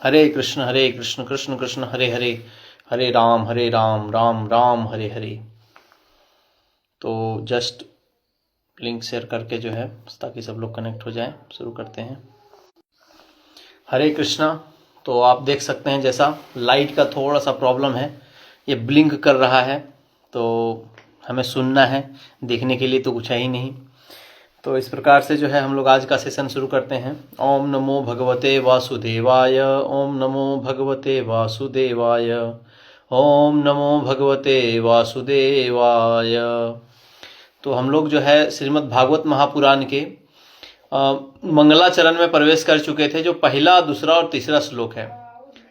हरे कृष्ण कृष्ण कृष्ण हरे हरे, हरे राम राम राम हरे हरे। तो just link share करके जो है ताकि सब लोग कनेक्ट हो जाएं, शुरू करते हैं। हरे कृष्णा। तो आप देख सकते हैं जैसा लाइट का थोड़ा सा प्रॉब्लम है, ये ब्लिंक कर रहा है, तो हमें सुनना है, देखने के लिए तो कुछ है ही नहीं। तो इस प्रकार से जो है हम लोग आज का सेशन शुरू करते हैं। ओम नमो भगवते वासुदेवाय, ओम नमो भगवते वासुदेवाय, ओम नमो भगवते वासुदेवाय। तो हम लोग जो है श्रीमद् भागवत महापुराण के मंगलाचरण में प्रवेश कर चुके थे, जो पहला, दूसरा और तीसरा श्लोक है।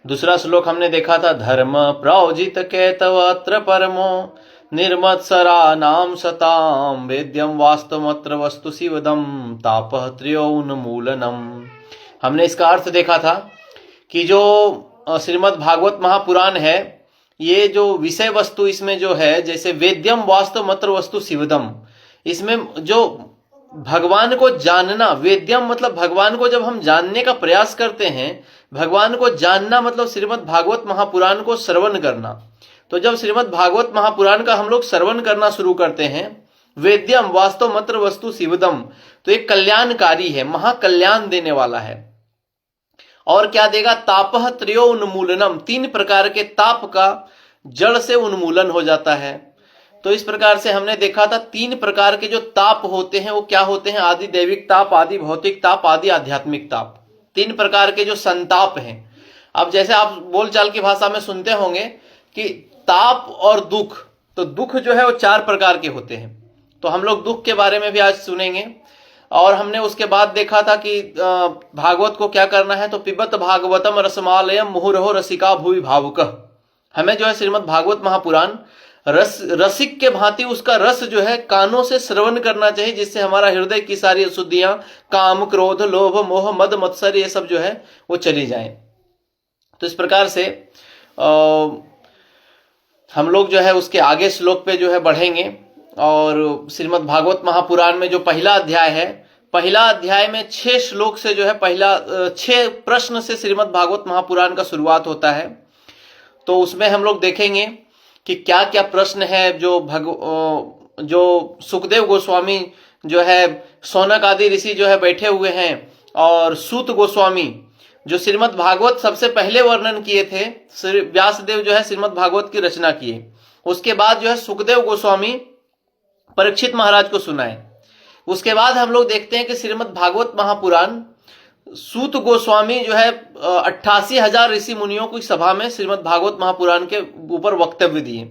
दूसरा श्लोक हमने देखा था, धर्म प्रोजित केतवत्र परमो निर्मत्सरा नाम सताम वेद्यम वास्तवमत्र वस्तु शिवदम तापः त्रयोन्मूलनम। हमने इसका अर्थ देखा था कि जो श्रीमद् भागवत महापुराण है, ये जो विषय वस्तु इसमें जो है, जैसे वेद्यम वास्तवमत्र वस्तु शिवदम, इसमें जो भगवान को जानना, वेद्यम मतलब भगवान को जब हम जानने का प्रयास करते हैं, भगवान को जानना मतलब श्रीमद् भागवत महापुराण को श्रवण करना। तो जब श्रीमद् भागवत महापुराण का हम लोग श्रवण करना शुरू करते हैं, वेद्यम वास्तव मंत्र वस्तु शिवदम, तो एक कल्याणकारी है, महाकल्याण देने वाला है। और क्या देगा, तापः त्रयो उन्मूलनम, 3 प्रकार के ताप का जड़ से उन्मूलन हो जाता है। तो इस प्रकार से हमने देखा था 3 प्रकार के जो ताप होते हैं वो क्या होते हैं, आदि दैविक ताप, आदि भौतिक ताप, आदि आध्यात्मिक ताप। 3 प्रकार के जो संताप हैं। अब जैसे आप बोलचाल की भाषा में सुनते होंगे कि ताप और दुख, तो दुख जो है वो 4 प्रकार के होते हैं। तो हम लोग दुख के बारे में भी आज सुनेंगे। और हमने उसके बाद देखा था कि भागवत को क्या करना है, तो पिबत भागवतम रसमालयम मुहुरहो रसिका भुवि भावुकः। हमें जो है श्रीमद् भागवत महापुराण रसिक के भांति उसका रस जो है कानों से श्रवण करना चाहिए, जिससे हमारा हृदय की सारी अशुद्धियां, काम क्रोध लोभ मोह मद मत्सर, ये सब जो है वो चली जाएं। तो इस प्रकार से हम लोग जो है उसके आगे श्लोक पे जो है बढ़ेंगे। और श्रीमद् भागवत महापुराण में जो पहला अध्याय है, पहला अध्याय में 6 श्लोक से जो है 6 प्रश्न से श्रीमद् भागवत महापुराण का शुरुआत होता है। तो उसमें हम लोग देखेंगे कि क्या क्या प्रश्न है जो सुखदेव गोस्वामी जो है, सौनक आदि ऋषि जो है बैठे हुए हैं, और सूत गोस्वामी जो श्रीमद् भागवत सबसे पहले वर्णन किए थे, व्यासदेव जो है श्रीमद् भागवत की रचना किए। उसके बाद जो है सुखदेव गोस्वामी परीक्षित महाराज को सुनाए। उसके बाद हम लोग देखते हैं कि श्रीमद् भागवत महापुराण सूत गोस्वामी जो है 88,000 ऋषि मुनियों की सभा में श्रीमद् भागवत महापुराण के ऊपर वक्तव्य दिए।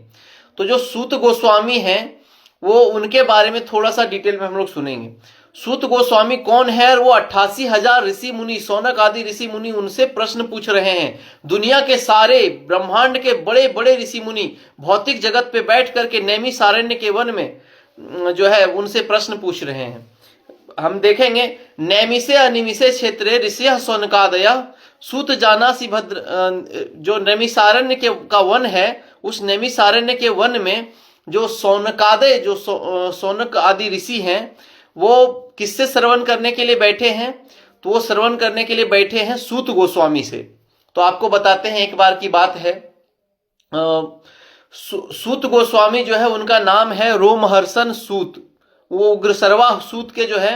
तो जो सूत गोस्वामी हैं वो, उनके बारे में थोड़ा सा डिटेल में हम लोग सुनेंगे। सूत गोस्वामी कौन है, और वो 88,000 ऋषि मुनि, सौनक आदि ऋषि मुनि उनसे प्रश्न पूछ रहे हैं। दुनिया के सारे ब्रह्मांड के बड़े बड़े ऋषि मुनि भौतिक जगत पे बैठ करके नैमिषारण्य के वन में जो है उनसे प्रश्न पूछ रहे हैं। हम देखेंगे, नैमिषे अनिमिषे क्षेत्रे ऋषियः सौनकादयः सूत जानासि भद्र। जो नैमिषारण्य के का वन है, उस नैमिषारण्य के वन में जो सौनकादय, जो सौनक आदि ऋषि हैं, वो किससे श्रवण करने के लिए बैठे हैं, तो वो श्रवण करने के लिए बैठे हैं सूत गोस्वामी से। तो आपको बताते हैं, एक बार की बात है, सूत गोस्वामी जो है उनका नाम है रोमहर्षण सूत। वो उग्रसर्वा सूत के जो है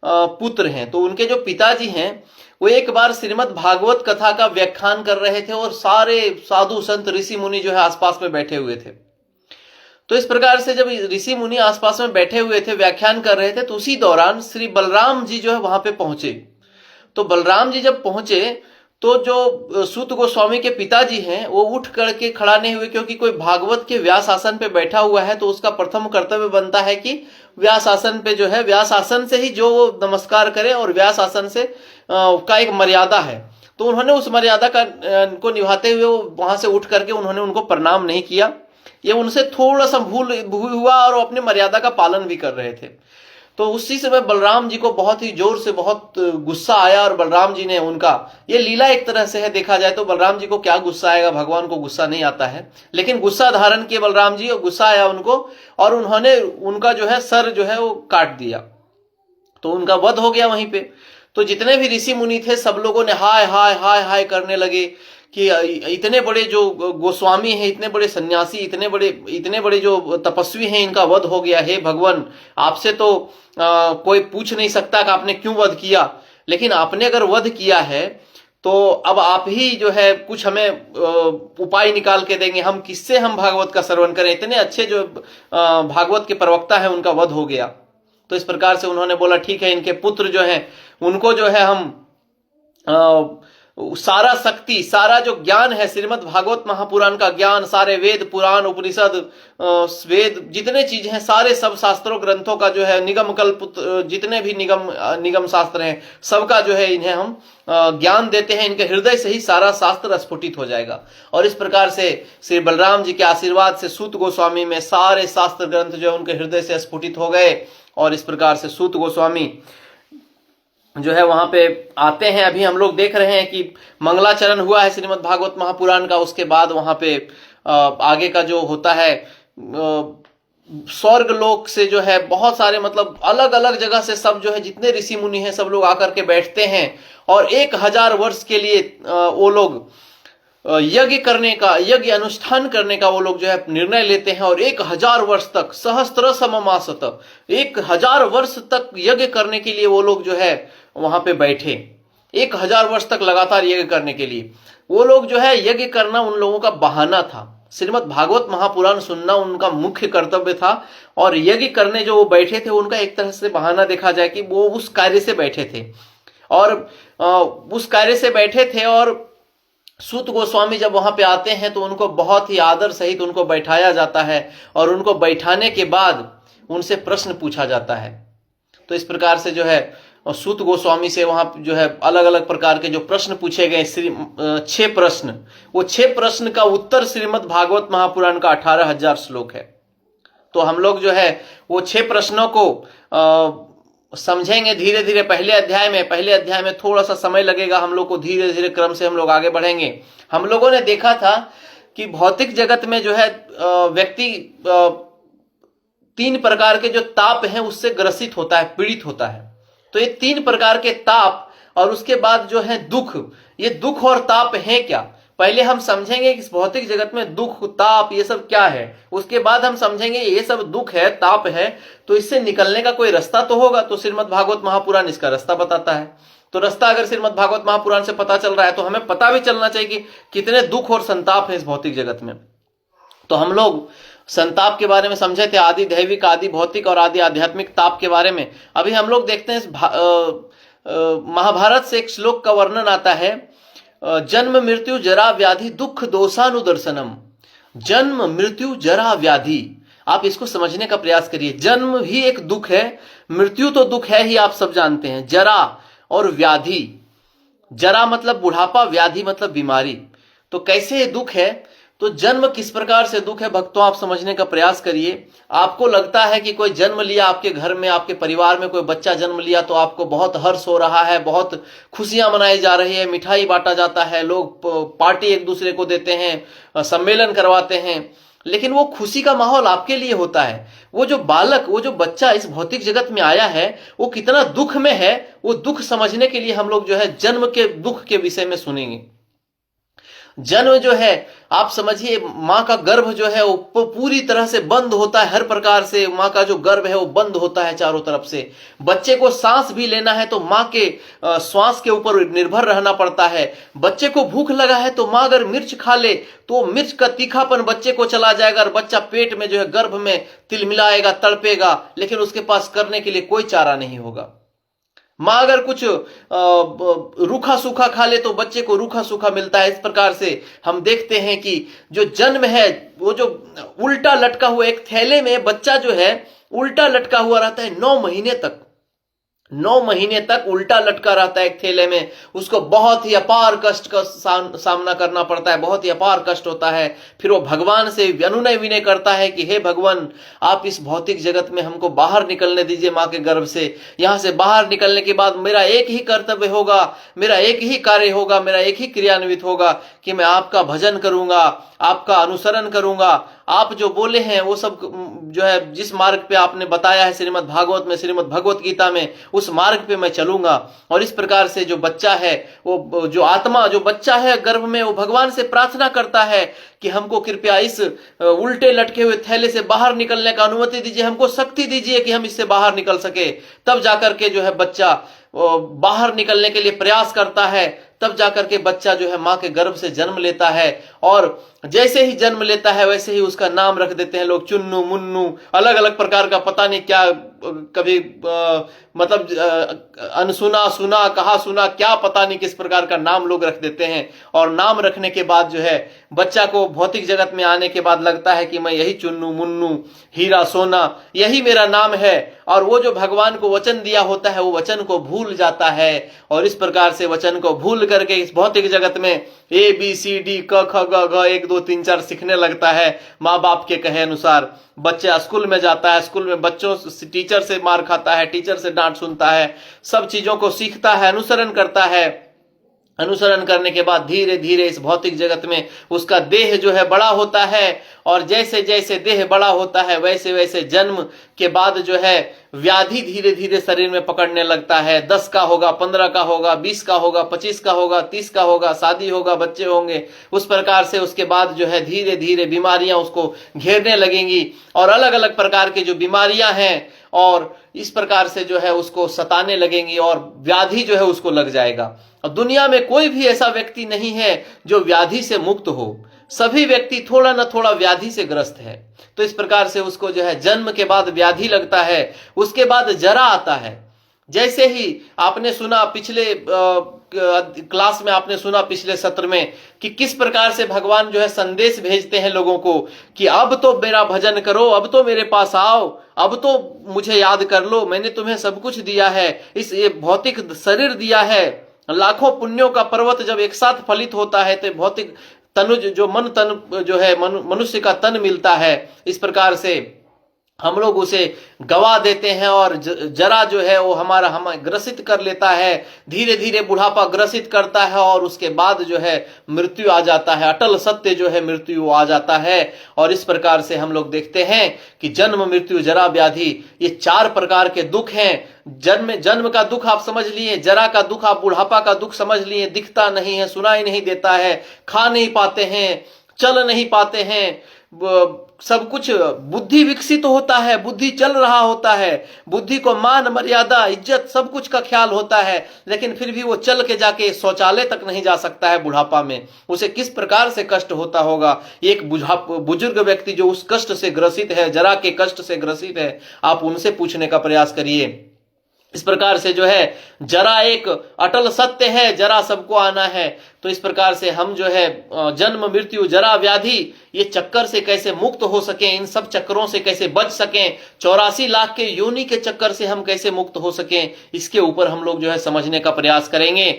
पुत्र हैं। तो उनके जो पिताजी हैं वो एक बार श्रीमद् भागवत कथा का व्याख्यान कर रहे थे, और सारे साधु संत ऋषि मुनि जो है आसपास में बैठे हुए थे। तो इस प्रकार से जब ऋषि मुनि आसपास में बैठे हुए थे, व्याख्यान कर रहे थे, तो उसी दौरान श्री बलराम जी जो है वहां पे पहुंचे। तो बलराम जी जब पहुंचे, तो जो सूत गोस्वामी के पिताजी हैं वो उठ करके खड़ा नहीं हुए, क्योंकि कोई भागवत के व्यास आसन पे बैठा हुआ है तो उसका प्रथम कर्तव्य बनता है कि व्यास आसन पे जो है, व्यास आसन से ही जो वो नमस्कार करे, और व्यास आसन से का एक मर्यादा है। तो उन्होंने उस मर्यादा को निभाते हुए वहां से उठ करके उन्होंने उनको प्रणाम नहीं किया। ये उनसे थोड़ा सा भूल हुआ, और वो अपनी मर्यादा का पालन भी कर रहे थे। तो उसी समय बलराम जी को बहुत ही जोर से बहुत गुस्सा आया, और बलराम जी ने उनका, ये लीला एक तरह से है, देखा जाए तो बलराम जी को क्या गुस्सा आएगा, भगवान को गुस्सा नहीं आता है, लेकिन गुस्सा धारण किए बलराम जी, और गुस्सा आया उनको, और उन्होंने उनका जो है सर जो है वो काट दिया। तो उनका वध हो गया वहीं पे। तो जितने भी ऋषि मुनि थे सब लोगों ने हाय हाय हाय हाय करने लगे कि इतने बड़े जो गोस्वामी हैं, इतने बड़े सन्यासी, इतने बड़े जो तपस्वी हैं, इनका वध हो गया। हे भगवान, आपसे तो कोई पूछ नहीं सकता कि आपने क्यों वध किया, लेकिन आपने अगर वध किया है तो अब आप ही जो है कुछ हमें उपाय निकाल के देंगे, हम किससे हम भागवत का श्रवण करें। इतने अच्छे जो भागवत के प्रवक्ता है उनका वध हो गया। तो इस प्रकार से उन्होंने बोला ठीक है, इनके पुत्र जो हैं उनको जो है हम सारा शक्ति, सारा जो ज्ञान है श्रीमद् भागवत महापुराण का ज्ञान, सारे वेद पुराण उपनिषद वेद जितने चीज हैं, सारे सब शास्त्रों ग्रंथों का जो है निगम कल्प, जितने भी निगम शास्त्र हैं सबका जो है इन्हें हम ज्ञान देते हैं। इनके हृदय से ही सारा शास्त्र स्फुटित हो जाएगा। और इस प्रकार से श्री बलराम जी के आशीर्वाद से सूत गोस्वामी में सारे शास्त्र ग्रंथ जो है उनके हृदय से स्फुटित हो गए। और इस प्रकार से सूत गोस्वामी जो है वहां पे आते हैं। अभी हम लोग देख रहे हैं कि मंगलाचरण हुआ है श्रीमद् भागवत महापुराण का। उसके बाद वहां पे आगे का जो होता है, स्वर्ग लोक से जो है बहुत सारे मतलब अलग अलग जगह से सब जो है जितने ऋषि मुनि हैं सब लोग आकर के बैठते हैं और 1000 वर्ष के लिए वो लोग यज्ञ करने का, यज्ञ अनुष्ठान करने का वो लोग जो है निर्णय लेते हैं। और 1000 वर्ष तक सहस्त्र सममासत 1000 वर्ष तक यज्ञ करने के लिए वो लोग जो है वहां पे बैठे। 1000 वर्ष तक लगातार यज्ञ करने के लिए वो लोग जो है, यज्ञ करना उन लोगों का बहाना था। श्रीमद् भागवत महापुराण सुनना उनका मुख्य कर्तव्य था। और यज्ञ करने जो वो बैठे थे उनका एक तरह से बहाना देखा जाए कि वो उस कार्य से बैठे थे और उस कार्य से बैठे थे। और सूत गोस्वामी जब वहां पे आते हैं तो उनको बहुत ही आदर सहित उनको बैठाया जाता है और उनको बैठाने के बाद उनसे प्रश्न पूछा जाता है। तो इस प्रकार से जो है सूत गोस्वामी से वहां जो है अलग अलग प्रकार के जो प्रश्न पूछे गए, 6 प्रश्न, वो 6 प्रश्न का उत्तर श्रीमद् भागवत महापुराण का 18,000 श्लोक है। तो हम लोग जो है वो 6 प्रश्नों को समझेंगे धीरे धीरे। पहले अध्याय में थोड़ा सा समय लगेगा हम लोग को, धीरे धीरे क्रम से हम लोग आगे बढ़ेंगे। हम लोगों ने देखा था कि भौतिक जगत में जो है व्यक्ति 3 प्रकार के जो ताप हैं उससे ग्रसित होता है, पीड़ित होता है। तो ये 3 प्रकार के ताप और उसके बाद जो है दुख, ये दुख और ताप हैं क्या, पहले हम समझेंगे कि इस भौतिक जगत में दुख ताप ये सब क्या है। उसके बाद हम समझेंगे ये सब दुख है, ताप है, तो इससे निकलने का कोई रास्ता तो होगा। तो श्रीमद् भागवत महापुराण इसका रास्ता बताता है। तो रास्ता अगर श्रीमद् भागवत महापुराण से पता चल रहा है तो हमें पता भी चलना चाहिए कि कितने दुख और संताप है इस भौतिक जगत में। तो हम लोग संताप के बारे में समझे थे, आदि दैविक, आदि भौतिक और आदि आध्यात्मिक ताप के बारे में। अभी हम लोग देखते हैं महाभारत से एक श्लोक का वर्णन आता है, जन्म मृत्यु जरा व्याधि दुख दोषानुदर्शनम। जन्म मृत्यु जरा व्याधि, आप इसको समझने का प्रयास करिए। जन्म भी एक दुख है, मृत्यु तो दुख है ही, आप सब जानते हैं। जरा और व्याधि, जरा मतलब बुढ़ापा, व्याधि मतलब बीमारी। तो कैसे ये दुख है, तो जन्म किस प्रकार से दुख है भक्तों, आप समझने का प्रयास करिए। आपको लगता है कि कोई जन्म लिया आपके घर में, आपके परिवार में कोई बच्चा जन्म लिया तो आपको बहुत हर्ष हो रहा है, बहुत खुशियां मनाई जा रही है, मिठाई बांटा जाता है, लोग पार्टी एक दूसरे को देते हैं, सम्मेलन करवाते हैं। लेकिन वो खुशी का माहौल आपके लिए होता है। वो जो बालक, वो जो बच्चा इस भौतिक जगत में आया है वो कितना दुख में है, वो दुख समझने के लिए हम लोग जो है जन्म के दुख के विषय में सुनेंगे। जन्म जो है आप समझिए, माँ का गर्भ जो है वो पूरी तरह से बंद होता है, हर प्रकार से माँ का जो गर्भ है वो बंद होता है चारों तरफ से। बच्चे को सांस भी लेना है तो माँ के श्वास के ऊपर निर्भर रहना पड़ता है। बच्चे को भूख लगा है तो माँ अगर मिर्च खा ले तो मिर्च का तीखापन बच्चे को चला जाएगा और बच्चा पेट में जो है गर्भ में तिलमिलाएगा, तड़पेगा, लेकिन उसके पास करने के लिए कोई चारा नहीं होगा। माँ अगर कुछ रूखा सूखा खा ले तो बच्चे को रूखा सूखा मिलता है। इस प्रकार से हम देखते हैं कि जो जन्म है वो जो उल्टा लटका हुआ, एक थैले में बच्चा जो है उल्टा लटका हुआ रहता है 9 महीने तक। 9 महीने तक उल्टा लटका रहता है एक थैले में। उसको बहुत ही अपार कष्ट का सामना करना पड़ता है, बहुत ही अपार कष्ट होता है। फिर वो भगवान से अनुनय विनय करता है कि हे भगवान, आप इस भौतिक जगत में हमको बाहर निकलने दीजिए माँ के गर्भ से। यहाँ से बाहर निकलने के बाद मेरा एक ही कर्तव्य होगा, मेरा एक ही कार्य होगा, मेरा एक ही क्रियान्वित होगा कि मैं आपका भजन करूंगा, आपका अनुसरण करूंगा, आप जो बोले हैं वो सब जो है जिस मार्ग पे आपने बताया है श्रीमद् भागवत में, श्रीमद् भगवत गीता में, उस मार्ग पे मैं चलूंगा। और इस प्रकार से जो बच्चा है, वो जो आत्मा, जो बच्चा है गर्भ में, वो भगवान से प्रार्थना करता है कि हमको कृपया इस उल्टे लटके हुए थैले से बाहर निकलने का अनुमति दीजिए, हमको शक्ति दीजिए कि हम इससे बाहर निकल सके। तब जाकर के जो है बच्चा बाहर निकलने के लिए प्रयास करता है, तब जाकर के बच्चा जो है मां के गर्भ से जन्म लेता है। और जैसे ही जन्म लेता है वैसे ही उसका नाम रख देते हैं लोग, चुन्नू मुन्नू, अलग अलग प्रकार का, पता नहीं क्या, कभी मतलब अनसुना सुना, कहा सुना, क्या पता नहीं किस प्रकार का नाम लोग रख देते हैं। और नाम रखने के बाद जो है बच्चा को भौतिक जगत में आने के बाद लगता है कि मैं यही चुन्नू मुन्नू, हीरा सोना, यही मेरा नाम है। और वो जो भगवान को वचन दिया होता है वो वचन को भूल जाता है। और इस प्रकार से वचन को भूल करके इस भौतिक जगत में ABCD क ख ग घ 1 2 3 4 सीखने लगता है। माँ बाप के कहे अनुसार बच्चा स्कूल में जाता है, स्कूल में बच्चों टीचर से मार खाता है, टीचर से डांट सुनता है, सब चीजों को सीखता है, अनुसरण करता है। अनुसरण करने के बाद धीरे धीरे इस भौतिक जगत में उसका देह जो है बड़ा होता है। और जैसे जैसे देह बड़ा होता है वैसे वैसे जन्म के बाद जो है व्याधि धीरे धीरे शरीर में पकड़ने लगता है। 10 का होगा, 15 का होगा, 20 का होगा, 25 का होगा, 30 का होगा, शादी होगा, बच्चे होंगे। उस प्रकार से उसके बाद जो है धीरे धीरे बीमारियां उसको घेरने लगेंगी। और अलग अलग प्रकार की जो बीमारियां हैं और इस प्रकार से जो है उसको सताने लगेंगी और व्याधि जो है उसको लग जाएगा। और दुनिया में कोई भी ऐसा व्यक्ति नहीं है जो व्याधि से मुक्त हो, सभी व्यक्ति थोड़ा ना थोड़ा व्याधि से ग्रस्त है। तो इस प्रकार से उसको जो है जन्म के बाद व्याधि लगता है, उसके बाद जरा आता है। जैसे ही आपने सुना पिछले क्लास में, आपने सुना पिछले सत्र में कि किस प्रकार से भगवान जो है संदेश भेजते हैं लोगों को कि अब तो मेरा भजन करो, अब तो मेरे पास आओ, अब तो मुझे याद कर लो, मैंने तुम्हें सब कुछ दिया है, इस ये भौतिक शरीर दिया है। लाखों पुण्यों का पर्वत जब एक साथ फलित होता है तो भौतिक तनुज जो मन तन जो है मनुष्य का तन मिलता है। इस प्रकार से हम लोग उसे गवा देते हैं और जरा जो है वो हमें ग्रसित कर लेता है। धीरे धीरे बुढ़ापा ग्रसित करता है और उसके बाद जो है मृत्यु आ जाता है, अटल सत्य जो है मृत्यु आ जाता है। और इस प्रकार से हम लोग देखते हैं कि जन्म मृत्यु जरा व्याधि, ये 4 प्रकार के दुख हैं। जन्म का दुख आप समझ लिए, जरा का दुख आप बुढ़ापा का दुख समझ लिए, दिखता नहीं है, सुनाई नहीं देता है, खा नहीं पाते हैं, चल नहीं पाते हैं, सब कुछ, बुद्धि विकसित होता है, बुद्धि चल रहा होता है, बुद्धि को मान मर्यादा इज्जत सब कुछ का ख्याल होता है, लेकिन फिर भी वो चल के जाके शौचालय तक नहीं जा सकता है बुढ़ापा में। उसे किस प्रकार से कष्ट होता होगा। एक बुजुर्ग व्यक्ति जो उस कष्ट से ग्रसित है, जरा के कष्ट से ग्रसित है, आप उनसे पूछने का प्रयास करिए। इस प्रकार से जो है जरा एक अटल सत्य है, जरा सबको आना है। तो इस प्रकार से हम जो है जन्म मृत्यु जरा व्याधि, ये चक्कर से कैसे मुक्त हो सके, इन सब चक्करों से कैसे बच सकें, 84 लाख के योनि के चक्कर से हम कैसे मुक्त हो सकें, इसके ऊपर हम लोग जो है समझने का प्रयास करेंगे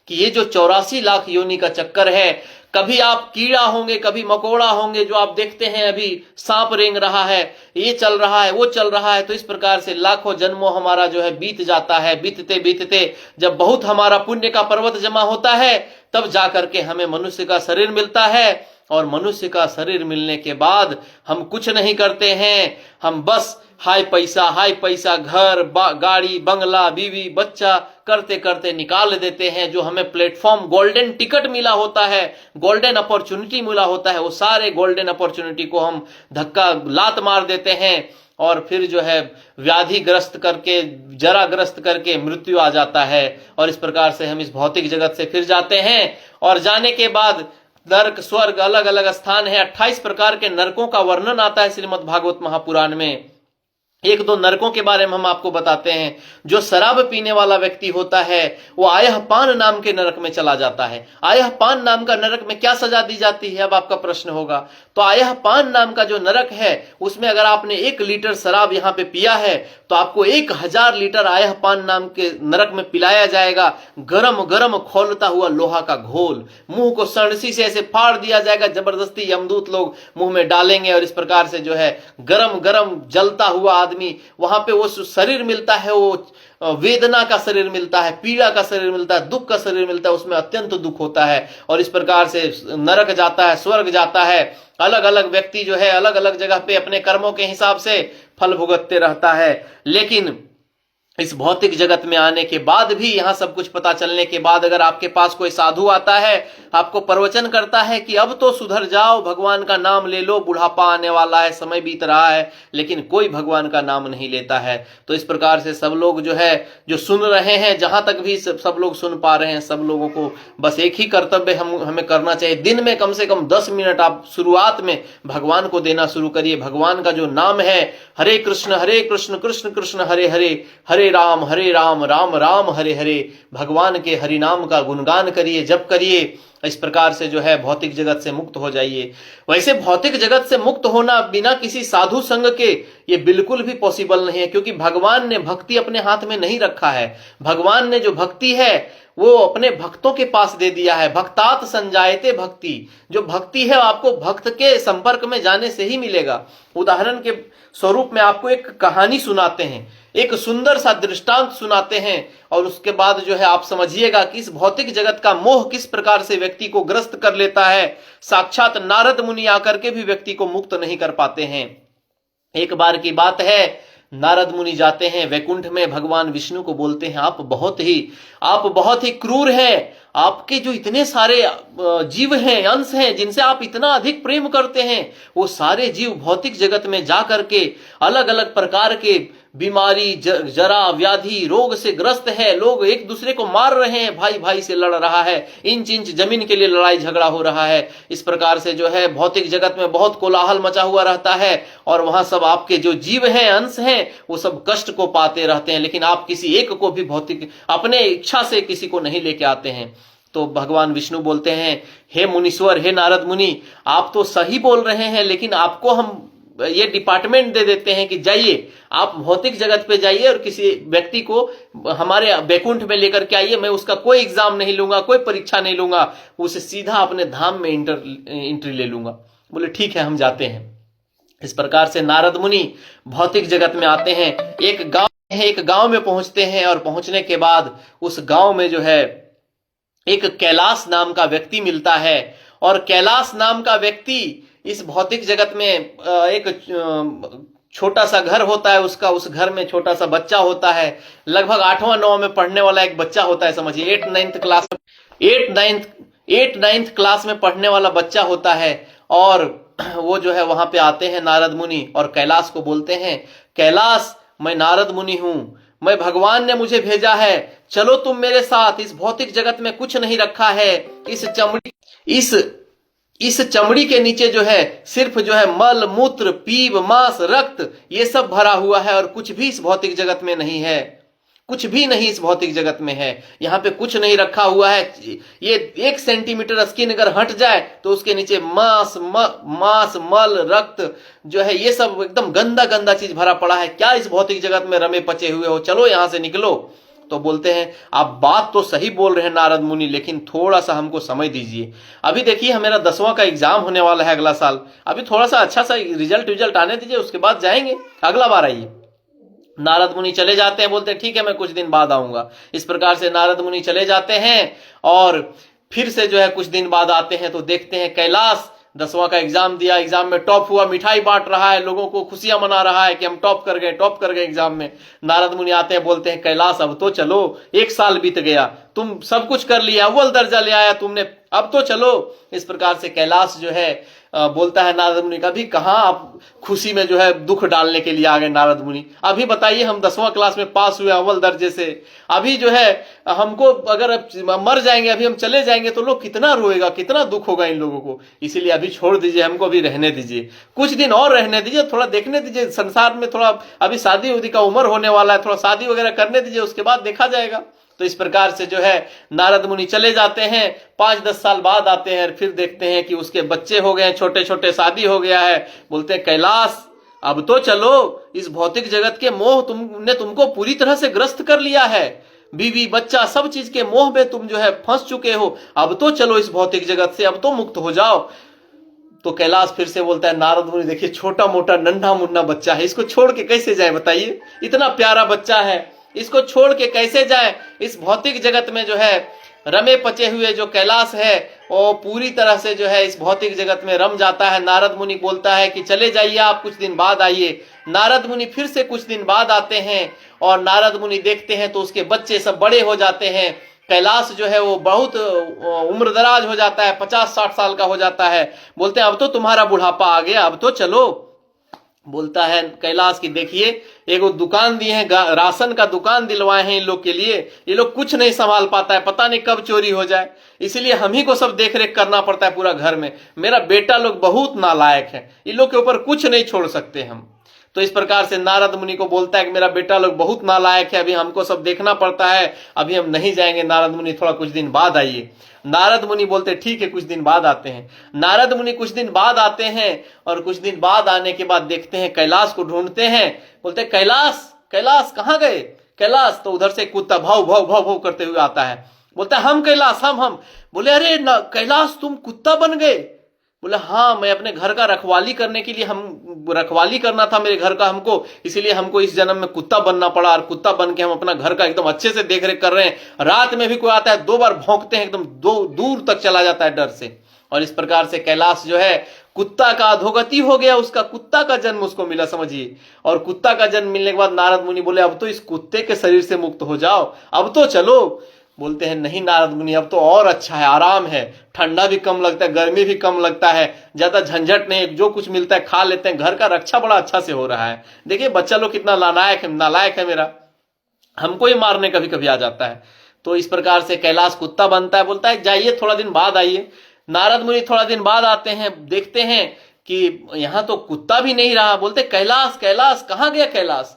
कि ये जो 84 लाख योनि का चक्कर है, कभी आप कीड़ा होंगे, कभी मकोड़ा होंगे, जो आप देखते हैं अभी सांप रेंग रहा है, ये चल रहा है, वो चल रहा है। तो इस प्रकार से लाखों जन्मों हमारा जो है बीत जाता है। बीतते बीतते जब बहुत हमारा पुण्य का पर्वत जमा होता है तब जाकर के हमें मनुष्य का शरीर मिलता है। और मनुष्य का शरीर मिलने के बाद हम कुछ नहीं करते हैं, हम बस हाय पैसा, घर गाड़ी बंगला बीवी बच्चा करते करते निकाल देते हैं। जो हमें प्लेटफॉर्म गोल्डन टिकट मिला होता है, गोल्डन अपॉर्चुनिटी मिला होता है, वो सारे गोल्डन अपॉर्चुनिटी को हम धक्का लात मार देते हैं। और फिर जो है व्याधि ग्रस्त करके, जरा ग्रस्त करके मृत्यु आ जाता है। और इस प्रकार से हम इस भौतिक जगत से फिर जाते हैं। और जाने के बाद नरक स्वर्ग अलग अलग स्थान है। 28 प्रकार के नरकों का वर्णन आता है श्रीमद् भागवत महापुराण में। 1-2 नरकों के बारे में हम आपको बताते हैं। जो शराब पीने वाला व्यक्ति होता है वो आयह पान नाम के नरक में चला जाता है। आयह पान नाम का नरक में क्या सजा दी जाती है, अब आपका प्रश्न होगा। तो आयह पान नाम का जो नरक है उसमें अगर आपने 1 लीटर शराब यहाँ पे पिया है तो आपको 1000 लीटर आयह पान नाम के नरक में पिलाया जाएगा। गरम गरम खौलता हुआ लोहा का घोल, मुंह को सड़सी से ऐसे फाड़ दिया जाएगा, जबरदस्ती यमदूत लोग मुंह में डालेंगे। और इस प्रकार से जो है गरम गरम जलता हुआ आदमी, वहां पे वो शरीर मिलता है, वो वेदना का शरीर मिलता है, पीड़ा का शरीर मिलता है, दुख का शरीर मिलता है, उसमें अत्यंत दुख होता है और इस प्रकार से नरक जाता है, स्वर्ग जाता है। अलग अलग व्यक्ति जो है अलग अलग जगह पे अपने कर्मों के हिसाब से फल भुगतते रहता है। लेकिन इस भौतिक जगत में आने के बाद भी, यहां सब कुछ पता चलने के बाद, अगर आपके पास कोई साधु आता है, आपको प्रवचन करता है कि अब तो सुधर जाओ, भगवान का नाम ले लो, बुढ़ापा आने वाला है, समय बीत रहा है, लेकिन कोई भगवान का नाम नहीं लेता है। तो इस प्रकार से सब लोग जो है, जो सुन रहे हैं, जहां तक भी सब लोग सुन पा रहे हैं, सब लोगों को बस एक ही कर्तव्य हमें करना चाहिए। दिन में कम से कम 10 मिनट आप शुरुआत में भगवान को देना शुरू करिए। भगवान का जो नाम है, हरे कृष्ण कृष्ण कृष्ण हरे हरे, हरे राम राम राम हरे हरे, भगवान के हरि नाम का गुणगान करिए, जप करिए। इस प्रकार से जो है भौतिक जगत से मुक्त हो जाइए। वैसे भौतिक जगत से मुक्त होना बिना किसी साधु संग के ये बिल्कुल भी पॉसिबल नहीं है, क्योंकि भगवान ने भक्ति अपने हाथ में नहीं रखा है। भगवान ने जो भक्ति है वो अपने भक्तों के पास दे दिया है। भक्तात संजायते भक्ति, जो भक्ति है आपको भक्त के संपर्क में जाने से ही मिलेगा। उदाहरण के स्वरूप में आपको एक कहानी सुनाते हैं, एक सुंदर सा दृष्टांत सुनाते हैं, और उसके बाद जो है आप समझिएगा कि इस भौतिक जगत का मोह किस प्रकार से व्यक्ति को ग्रस्त कर लेता है। साक्षात नारद मुनि आकर के भी व्यक्ति को मुक्त नहीं कर पाते हैं। एक बार की बात है, नारद मुनि जाते हैं वैकुंठ में, भगवान विष्णु को बोलते हैं, आप बहुत ही क्रूर हैं। आपके जो इतने सारे जीव हैं, अंश हैं, जिनसे आप इतना अधिक प्रेम करते हैं, वो सारे जीव भौतिक जगत में जा करके अलग अलग प्रकार के बीमारी, जरा, व्याधि, रोग से ग्रस्त है। लोग एक दूसरे को मार रहे हैं, भाई भाई से लड़ रहा है, इंच इंच जमीन के लिए लड़ाई झगड़ा हो रहा है। इस प्रकार से जो है भौतिक जगत में बहुत कोलाहल मचा हुआ रहता है, और वहां सब आपके जो जीव हैं, अंश हैं, वो सब कष्ट को पाते रहते हैं, लेकिन आप किसी एक को भी भौतिक अपने इच्छा से किसी को नहीं लेके आते हैं। तो भगवान विष्णु बोलते हैं, हे मुनीश्वर, हे नारद मुनि, आप तो सही बोल रहे हैं, लेकिन आपको हम ये डिपार्टमेंट दे देते हैं कि जाइए, आप भौतिक जगत पे जाइए और किसी व्यक्ति को हमारे बैकुंठ में लेकर के आइए। मैं उसका कोई एग्जाम नहीं लूंगा, कोई परीक्षा नहीं लूंगा, उसे सीधा अपने धाम में एंट्री ले लूंगा। बोले ठीक है, हम जाते हैं। इस प्रकार से नारद मुनि भौतिक जगत में आते हैं। एक गांव में पहुंचते हैं, और पहुंचने के बाद उस गांव में जो है एक कैलाश नाम का व्यक्ति मिलता है। और कैलाश नाम का व्यक्ति इस भौतिक जगत में एक छोटा सा घर होता है उसका, उस घर में छोटा सा बच्चा होता है, लगभग 8वां 9वां में पढ़ने वाला एक बच्चा होता है, समझिए 8 9th क्लास में पढ़ने वाला बच्चा होता है। और वो जो है वहां पे आते हैं नारद मुनि, और कैलाश को बोलते हैं, कैलाश, मैं नारद मुनि हूं, मैं भगवान ने मुझे भेजा है, चलो तुम मेरे साथ। इस भौतिक जगत में कुछ नहीं रखा है, इस चमड़ी के नीचे जो है सिर्फ जो है मल, मूत्र, पीप, मांस, रक्त, ये सब भरा हुआ है, और कुछ भी इस भौतिक जगत में नहीं है, कुछ भी नहीं इस भौतिक जगत में है। यहाँ पे कुछ नहीं रखा हुआ है। ये 1 सेंटीमीटर स्किन अगर हट जाए तो उसके नीचे मांस, मल, रक्त जो है, ये सब एकदम गंदा गंदा चीज भरा पड़ा है। क्या इस भौतिक जगत में रमे पचे हुए हो, चलो यहां से निकलो। तो बोलते हैं, आप बात तो सही बोल रहे हैं नारद मुनि, लेकिन थोड़ा सा हमको समय दीजिए। अभी देखिए मेरा 10वां का एग्जाम होने वाला है अगला साल, अभी थोड़ा सा अच्छा सा रिजल्ट आने दीजिए, उसके बाद जाएंगे, अगला बार आइए। नारद मुनि चले जाते हैं, बोलते हैं ठीक है, मैं कुछ दिन बाद आऊंगा। इस प्रकार से नारद मुनि चले जाते हैं, और फिर से जो है कुछ दिन बाद आते हैं तो देखते हैं कैलाश 10वां का एग्जाम दिया, एग्जाम में टॉप हुआ, मिठाई बांट रहा है, लोगों को खुशियां मना रहा है कि हम टॉप कर गए एग्जाम में। नारद मुनि आते हैं, बोलते हैं कैलाश, अब तो चलो, 1 साल बीत गया, तुम सब कुछ कर लिया, अव्वल दर्जा ले आया तुमने, अब तो चलो। इस प्रकार से कैलाश जो है बोलता है नारद मुनि का, भी कहां आप खुशी में जो है दुख डालने के लिए आ गए नारद मुनि। अभी बताइए, हम 10वां क्लास में पास हुए अव्वल दर्जे से, अभी जो है हमको अगर मर जाएंगे, अभी हम चले जाएंगे तो लोग कितना रोएगा, कितना दुख होगा इन लोगों को, इसीलिए अभी छोड़ दीजिए, हमको अभी रहने दीजिए, कुछ दिन और रहने दीजिए, थोड़ा देखने दीजिए संसार में, थोड़ा अभी शादी उदी का उम्र होने वाला है, थोड़ा शादी वगैरह करने दीजिए, उसके बाद देखा जाएगा। तो इस प्रकार से जो है नारद मुनि चले जाते हैं। 5-10 साल बाद आते हैं, फिर देखते हैं कि उसके बच्चे हो गए, छोटे छोटे, शादी हो गया है। बोलते हैं कैलाश, अब तो चलो, इस भौतिक जगत के मोह तुमने तुमको पूरी तरह से ग्रस्त कर लिया है, बीवी बच्चा सब चीज के मोह में तुम जो है फंस चुके हो, अब तो चलो इस भौतिक जगत से, अब तो मुक्त हो जाओ। तो कैलाश फिर से बोलता है, नारद मुनि देखिए, छोटा मोटा नन्हा मुन्ना बच्चा है, इसको छोड़ के कैसे जाए बताइए, इतना प्यारा बच्चा है, इसको छोड़ के कैसे जाएं? इस भौतिक जगत में जो है रमे पचे हुए जो कैलाश है वो पूरी तरह से जो है इस भौतिक जगत में रम जाता है। नारद मुनि बोलता है कि चले जाइए आप, कुछ दिन बाद आइए। नारद मुनि फिर से कुछ दिन बाद आते हैं और नारद मुनि देखते हैं तो उसके बच्चे सब बड़े हो जाते हैं। कैलाश जो है वो बहुत उम्रदराज हो जाता है, 50-60 साल का हो जाता है। बोलते हैं अब तो तुम्हारा बुढ़ापा आ गया, अब तो चलो। बोलता है कैलाश की देखिए एगो दुकान दिए हैं, राशन का दुकान दिलवाए हैं इन लोग के लिए, ये लोग कुछ नहीं संभाल पाता है, पता नहीं कब चोरी हो जाए, इसलिए हम ही को सब देख रेख करना पड़ता है पूरा घर में। मेरा बेटा लोग बहुत नालायक है, इन लोग के ऊपर कुछ नहीं छोड़ सकते हम। तो इस प्रकार से नारद मुनि को बोलता है कि मेरा बेटा लोग बहुत नालायक है, अभी हमको सब देखना पड़ता है, अभी हम नहीं जाएंगे। नारद मुनि थोड़ा कुछ दिन बाद आइए। नारद मुनि बोलते ठीक है, कुछ दिन बाद आते हैं। नारद मुनि कुछ दिन बाद आते हैं और कुछ दिन बाद आने के बाद देखते हैं कैलाश को ढूंढते हैं। बोलते कैलाश, कैलाश कहाँ गए? कैलाश तो उधर से कुत्ता भाव भाव भाव भाव करते हुए आता है। बोलता है हम कैलाश, हम। बोले अरे कैलाश तुम कुत्ता बन गए? बोला हाँ, मैं अपने घर का रखवाली करने के लिए, हम रखवाली करना था मेरे घर का हमको, इसीलिए हमको इस जन्म में कुत्ता बनना पड़ा और कुत्ता बन के हम अपना घर का एकदम अच्छे से देख रेख कर रहे हैं। रात में भी कोई आता है 2 बार भौंकते हैं, एकदम दूर तक चला जाता है डर से। और इस प्रकार से कैलाश जो है कुत्ता का अधोगति हो गया, उसका कुत्ता का जन्म उसको मिला समझिए। और कुत्ता का जन्म मिलने के बाद नारद मुनि बोले अब तो इस कुत्ते के शरीर से मुक्त हो जाओ, अब तो चलो। बोलते हैं नहीं नारद मुनि, अब तो और अच्छा है, आराम है, ठंडा भी कम लगता है, गर्मी भी कम लगता है, ज्यादा झंझट नहीं, जो कुछ मिलता है खा लेते हैं, घर का रक्षा बड़ा अच्छा से हो रहा है। देखिए बच्चा लोग कितना नालायक है मेरा, हमको ही मारने कभी कभी आ जाता है। तो इस प्रकार से कैलाश कुत्ता बनता है। बोलता है जाइए थोड़ा दिन बाद आइए। नारद मुनि थोड़ा दिन बाद आते हैं, देखते हैं कि यहाँ तो कुत्ता भी नहीं रहा। बोलते कैलाश, कैलाश कहाँ गया कैलाश?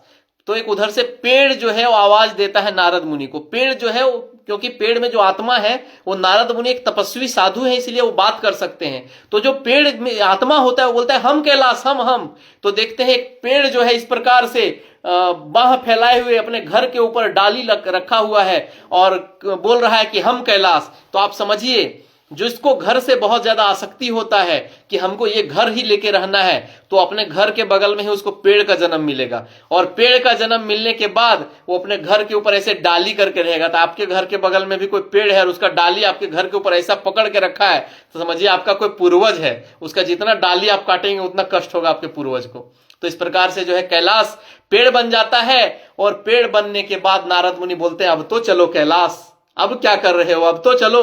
तो एक उधर से पेड़ जो है वो आवाज देता है नारद मुनि को। पेड़ जो है क्योंकि पेड़ में जो आत्मा है वो नारद मुनि एक तपस्वी साधु है, इसलिए वो बात कर सकते हैं। तो जो पेड़ में आत्मा होता है वो बोलता है हम कैलाश, हम। तो देखते हैं एक पेड़ जो है इस प्रकार से बाह फैलाए हुए अपने घर के ऊपर डाली रखा हुआ है और बोल रहा है कि हम कैलाश। तो आप समझिए जो इसको घर से बहुत ज्यादा आसक्ति होता है कि हमको ये घर ही लेके रहना है, तो अपने घर के बगल में ही उसको पेड़ का जन्म मिलेगा। और पेड़ का जन्म मिलने के बाद वो अपने घर के ऊपर ऐसे डाली करके रहेगा। तो आपके घर के बगल में भी कोई पेड़ है और उसका डाली आपके घर के ऊपर ऐसा पकड़ के रखा है, तो समझिए आपका कोई पूर्वज है, उसका जितना डाली आप काटेंगे उतना कष्ट होगा आपके पूर्वज को। तो इस प्रकार से जो है कैलाश पेड़ बन जाता है। और पेड़ बनने के बाद नारद मुनि बोलते हैं अब तो चलो कैलाश, अब क्या कर रहे हो, अब तो चलो।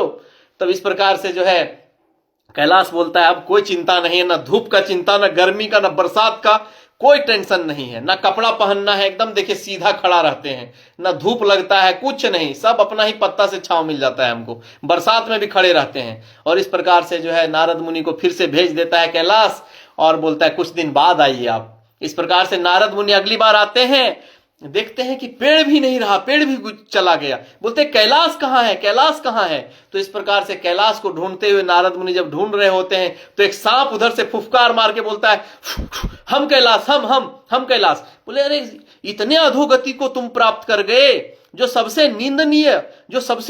तब इस प्रकार से जो है कैलाश बोलता है अब कोई चिंता नहीं है, ना धूप का चिंता, ना गर्मी का, ना बरसात का, कोई टेंशन नहीं है, ना कपड़ा पहनना है, एकदम देखिए सीधा खड़ा रहते हैं, ना धूप लगता है, कुछ नहीं, सब अपना ही पत्ता से छांव मिल जाता है हमको, बरसात में भी खड़े रहते हैं। और इस प्रकार से जो है नारद मुनि को फिर से भेज देता है कैलाश और बोलता है कुछ दिन बाद आइए आप। इस प्रकार से नारद मुनि अगली बार आते हैं, देखते हैं कि पेड़ भी नहीं रहा, पेड़ भी चला गया। बोलते कैलाश कहाँ है, कैलाश कहाँ है? तो इस प्रकार से कैलाश को ढूंढते हुए नारद मुनि जब ढूंढ रहे होते हैं तो एक सांप उधर से फुफकार मार के बोलता है हम कैलाश, हम कैलाश। बोले अरे इतने अधोगति को तुम प्राप्त कर गए, जो सबसे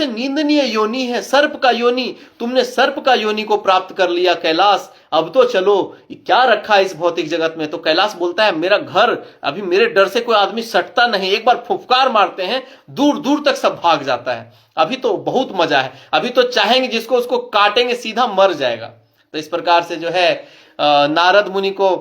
नींदनीय योनि है सर्प का योनि, तुमने सर्प का योनि को प्राप्त कर लिया कैलाश, अब तो चलो, क्या रखा है इस भौतिक जगत में? तो कैलाश बोलता है मेरा घर, अभी मेरे डर से कोई आदमी सटता नहीं, एक बार फुफकार मारते हैं दूर दूर तक सब भाग जाता है, अभी तो बहुत मजा है, अभी तो चाहेंगे जिसको उसको काटेंगे सीधा मर जाएगा। तो इस प्रकार से जो है नारद मुनि को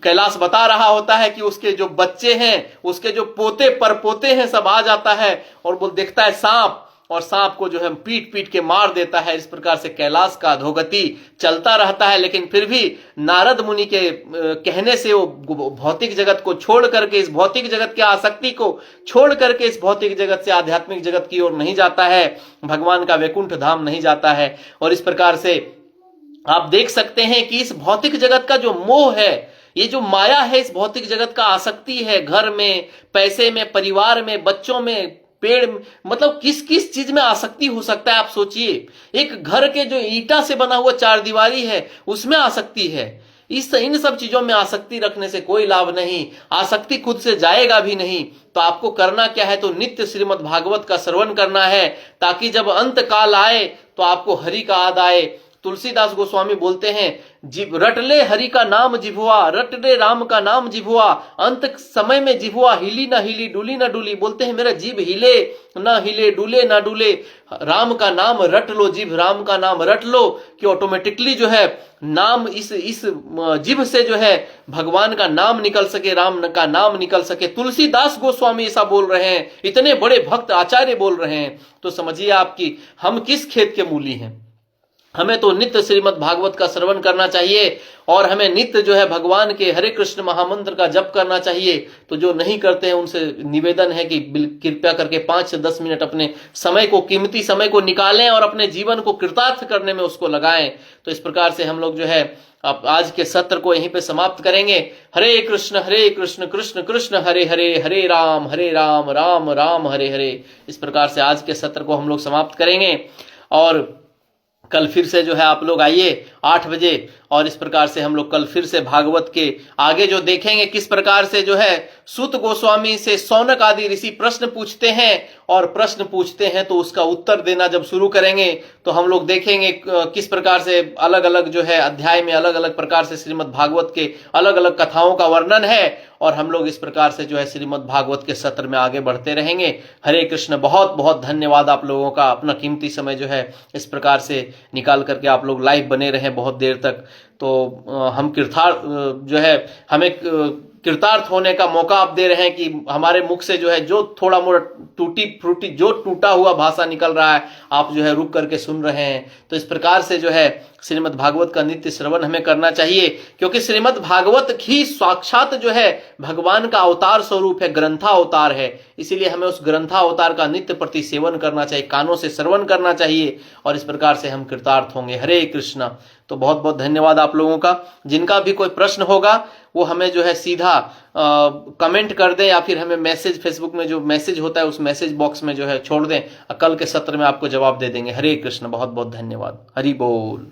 कैलाश बता रहा होता है कि उसके जो बच्चे हैं, उसके जो पोते परपोते हैं सब आ जाता है और वो देखता है सांप, और सांप को जो है पीट पीट के मार देता है। इस प्रकार से कैलाश का अधोगति चलता रहता है। लेकिन फिर भी नारद मुनि के कहने से वो भौतिक जगत को छोड़ करके, इस भौतिक जगत की आसक्ति को छोड़ करके इस भौतिक जगत से आध्यात्मिक जगत की ओर नहीं जाता है, भगवान का वैकुंठ धाम नहीं जाता है। और इस प्रकार से आप देख सकते हैं कि इस भौतिक जगत का जो मोह है, ये जो माया है, इस भौतिक जगत का आसक्ति है, घर में, पैसे में, परिवार में, बच्चों में, पेड़, मतलब किस किस चीज में आसक्ति हो सकता है आप सोचिए। एक घर के जो ईंटा से बना हुआ 4 दीवारी है उसमें आसक्ति है। इन सब चीजों में आसक्ति रखने से कोई लाभ नहीं, आसक्ति खुद से जाएगा भी नहीं। तो आपको करना क्या है, तो नित्य श्रीमद् भागवत का श्रवण करना है, ताकि जब अंत काल आए तो आपको हरि का याद आए, तुलसीदास गोस्वामी बोलते हैं, रट ले हरि का नाम जिभुआ, रट ले राम का नाम जिभुआ, अंत समय में जिभुआ हिली ना हिली, डुली ना डुली। बोलते हैं मेरा जीभ हिले ना हिले, डुले ना डुले, राम का नाम रट लो, जीभ राम का नाम रट लो, कि ऑटोमेटिकली जो है नाम इस जीभ से जो है भगवान का नाम निकल सके, राम का नाम निकल सके। तुलसीदास गोस्वामी ऐसा बोल रहे हैं, इतने बड़े भक्त आचार्य बोल रहे हैं, तो समझिए आपकी हम किस खेत के मूली हैं। हमें तो नित्य श्रीमद् भागवत का श्रवण करना चाहिए और हमें नित्य जो है भगवान के हरे कृष्ण महामंत्र का जप करना चाहिए। तो जो नहीं करते हैं उनसे निवेदन है कि कृपया करके 5 से 10 मिनट अपने समय को, कीमती समय को निकालें और अपने जीवन को कृतार्थ करने में उसको लगाएं। तो इस प्रकार से हम लोग जो है अब आज के सत्र को यहीं पे समाप्त करेंगे। हरे कृष्ण कृष्ण कृष्ण हरे हरे, हरे राम राम राम हरे हरे। इस प्रकार से आज के सत्र को हम लोग समाप्त करेंगे और कल फिर से जो है आप लोग आइए 8 बजे और इस प्रकार से हम लोग कल फिर से भागवत के आगे जो देखेंगे किस प्रकार से जो है सूत गोस्वामी से शौनक आदि ऋषि प्रश्न पूछते हैं और प्रश्न पूछते हैं तो उसका उत्तर देना जब शुरू करेंगे तो हम लोग देखेंगे किस प्रकार से अलग अलग जो है अध्याय में अलग अलग प्रकार से श्रीमद् भागवत के अलग अलग कथाओं का वर्णन है और हम लोग इस प्रकार से जो है श्रीमद् भागवत के सत्र में आगे बढ़ते रहेंगे। हरे कृष्ण। बहुत बहुत धन्यवाद आप लोगों का, अपना कीमती समय जो है इस प्रकार से निकाल करके आप लोग लाइव बने रहे बहुत देर तक। तो हम जो है हमें कृतार्थ होने का मौका आप दे रहे हैं कि हमारे मुख से जो है जो थोड़ा मोड़ा टूटी फ्रूटी जो टूटा हुआ भाषा निकल रहा है आप जो है रुक करके सुन रहे हैं। तो इस प्रकार से जो है श्रीमद् भागवत का नित्य श्रवण हमें करना चाहिए, क्योंकि श्रीमद् भागवत ही साक्षात जो है भगवान का अवतार स्वरूप है, ग्रंथावतार है। इसीलिए हमें उस ग्रंथावतार का नित्य प्रति सेवन करना चाहिए, कानों से श्रवण करना चाहिए और इस प्रकार से हम कृतार्थ होंगे। हरे कृष्णा। तो बहुत बहुत धन्यवाद आप लोगों का। जिनका भी कोई प्रश्न होगा वो हमें जो है सीधा कमेंट कर दें या फिर हमें मैसेज, फेसबुक में जो मैसेज होता है उस मैसेज बॉक्स में जो है छोड़ दें, कल के सत्र में आपको जवाब दे देंगे। हरे कृष्ण। बहुत बहुत धन्यवाद। हरि बोल।